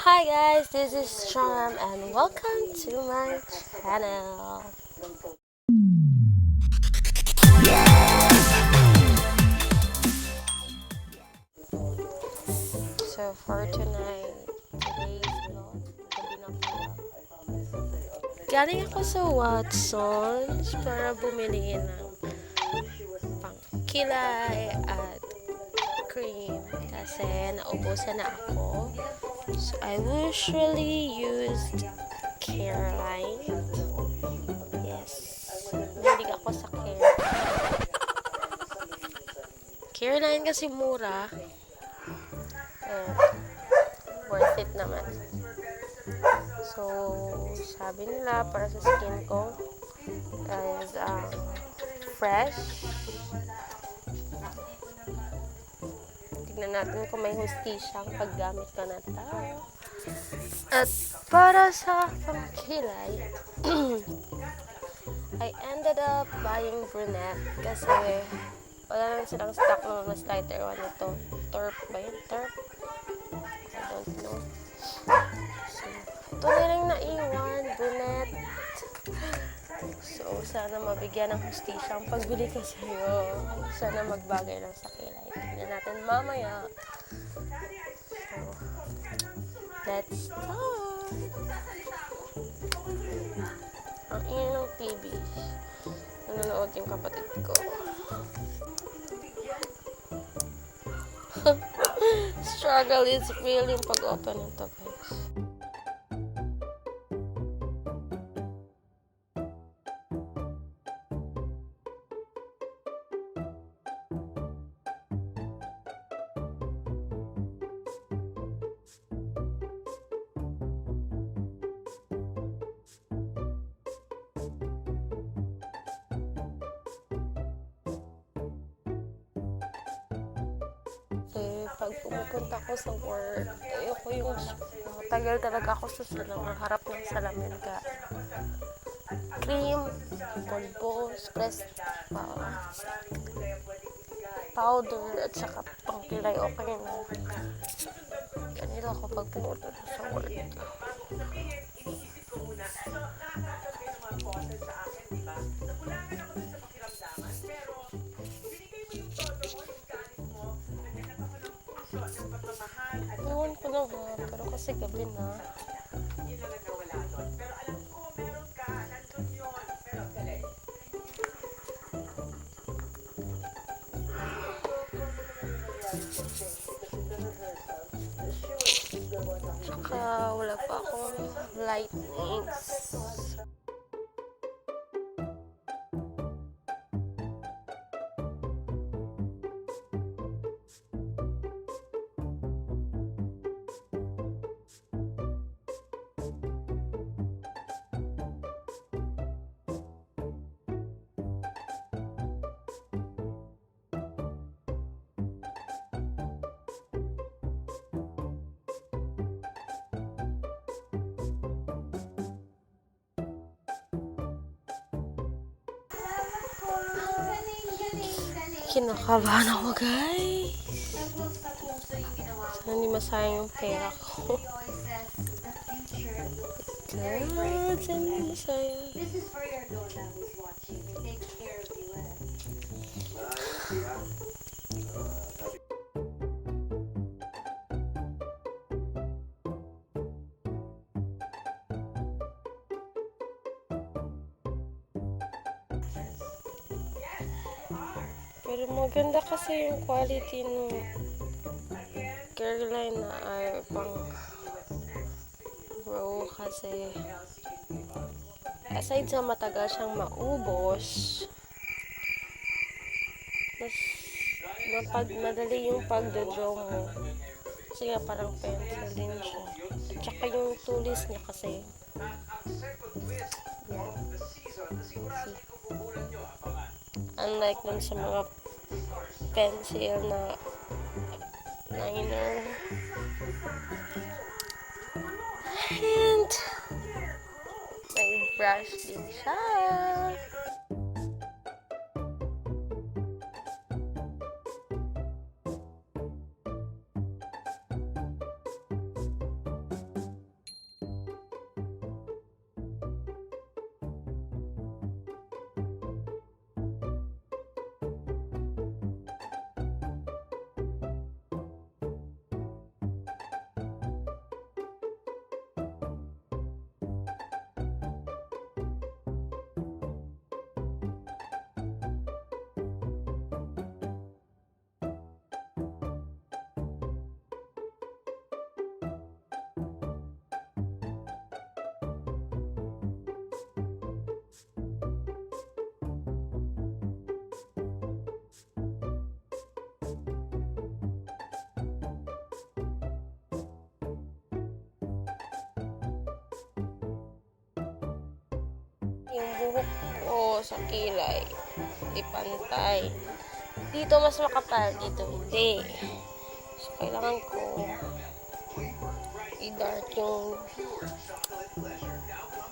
Hi guys, this is Charm and welcome to my channel. So for today's vlog, gabi na pala. Galing ako sa Watsons para bumili ng pangkilay at cream kasi naubusan na ako. So I usually used Careline. Yes. Mahilig ako sa Careline kasi mura. And worth it naman. So, sabi nila para sa skin ko is fresh. Tignan natin kung may hustisya ang paggamit ko na ito. At para sa pangkilay, I ended up buying Brunette kasi wala lang silang stock ng mas lighter one ito. Turp ba yun? Turp? I don't know. So, ito na rin naiwan, Brunette. So, sana mabigyan ng hustisya ang pagbili ko sa'yo. Sana magbagay lang sa kilay. Tignan natin mamaya. So, let's start! Ang ingay ng TV. Nanonood yung kapatid ko. Struggle is real yung pag-open nito, guys. Pag pumupunta ko sa work, ayoko yung tagal talaga ako sa salamin, harap ng salamin ka. Cream, pulbos, press, powder, at saka pangkilay, okay na. Ganito ako pag pumunta sa work. Ewan ko lang ha, pero kasi gabi na. Tsaka wala pa akong lightnings. Kinakabahan ako, guys. Sana hindi masayang yung pera ko. God, sana hindi masayang. Pero maganda kasi yung quality ng Careline na ay pang brow kasi aside sa matagal siyang maubos, mas madali yung pagdodraw mo. Kasi nga parang pencil din siya. Tsaka yung tulis niya kasi. Yeah. Unlike dun sa mga pencil na liner. And may brush din siya. Yung buhok ko sa kilay, di pantay. Dito mas makapal, dito hindi. So, kailangan ko i-dark yung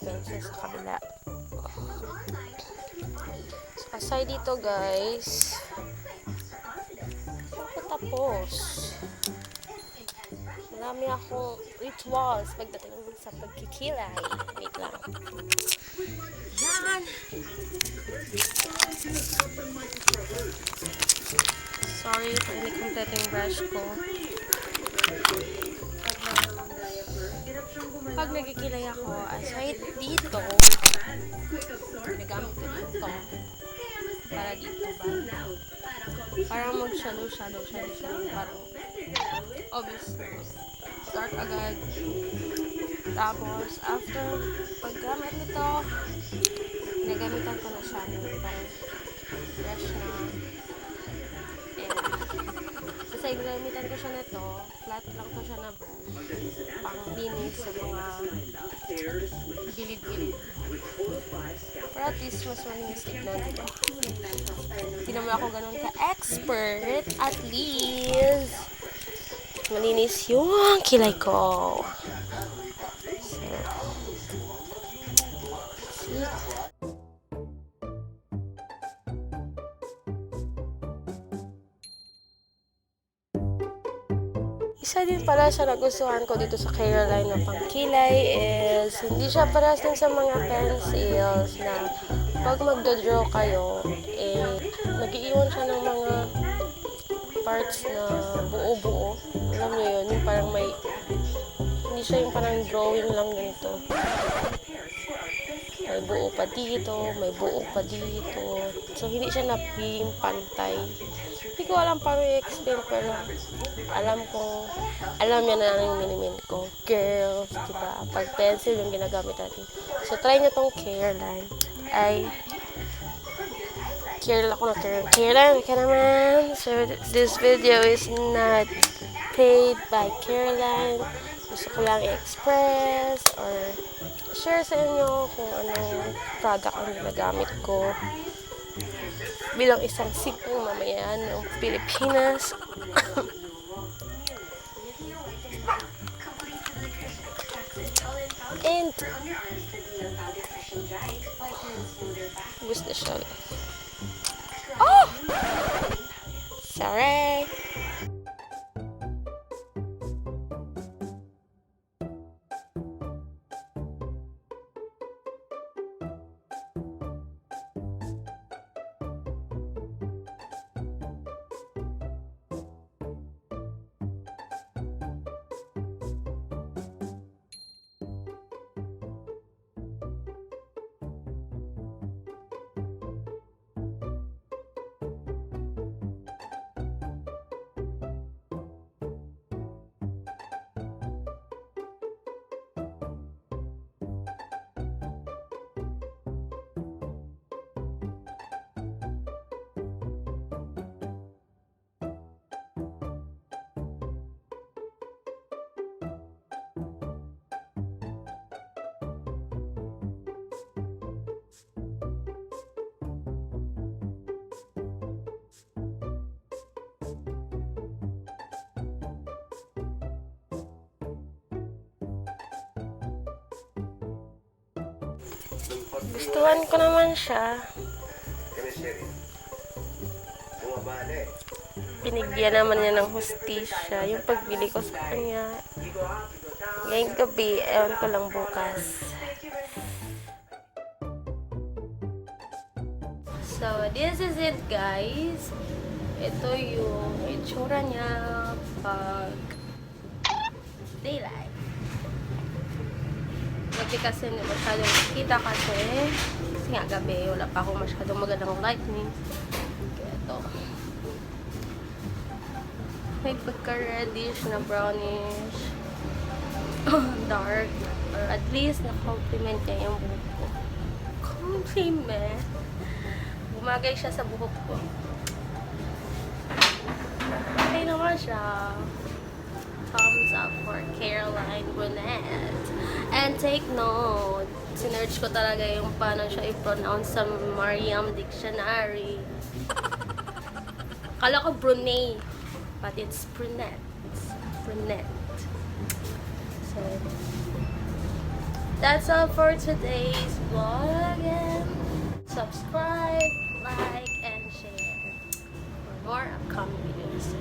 pencil sa kabila. So, aside dito guys, tapos marami akong rituals pagdating sa pagkikilay. Wait lang. Yan! Sorry kung hindi complete yung brush ko. Pag nagkikilay ako, aside dito, nagamit ko dito. Para dito ba? Parang mag-shadow. Parang obvious. Start agad. Tapos, after paggamit nito, nagamitan ko na siya ng parang brush na. Kasi ginamitan ko siya nito, flat lang ko siya na brush. Panglinis sa mga gilid-gilid. Pero at least mas malinis tignan, diba? Hindi naman ako ganun ka-expert. At least, malinis yung kilay ko. So, see? Isa din pala sa nagustuhan ko dito sa Careline na pangkilay is hindi siya parehas din sa mga pencils na pag magdodraw kayo, nag-iiwan siya ng mga parts na buo-buo. Alam niyo yun, yung parang may, hindi siya yung parang drawing lang ganito. May buo pa dito, may buo pa dito. So, hindi siya naging pantay. Hindi ko alam paano i-explain, pero alam niya na yung minimin ko. Girls, diba? Pag pencil yung ginagamit natin. So, try nyo tong Careline. Careline ka naman. So, this video is not paid by Careline. Gusto ko lang i-express or share sa inyo kung anong product ang ginagamit ko bilang isang simpleng mamayan ng Pilipinas. And gusto siya. Oh! Sorry! Gustuhan ko naman siya. Binigyan naman niya ng hustisya. Yung pagbili ko sa kanya. Ngayong gabi, ewan ko lang bukas. So, this is it guys. Ito yung itsura niya pag daylight. Gabi kasi hindi masyadong nakita kasi nga gabi, wala pa ako masyadong magandang lightning. Kaya ito. May pagka-reddish na brownish. Dark. Or at least na-compliment niya yung buhok ko. Compliment. Bumagay siya sa buhok ko. Okay naman siya. Thumbs up for Careline Brunette. And take note, sinerch ko talaga yung paano siya i-pronounce sa Mariam Dictionary. Akala ko Brunette, but it's Brunette. Brunette. So, that's all for today's vlog again. Subscribe, like, and share for more upcoming videos.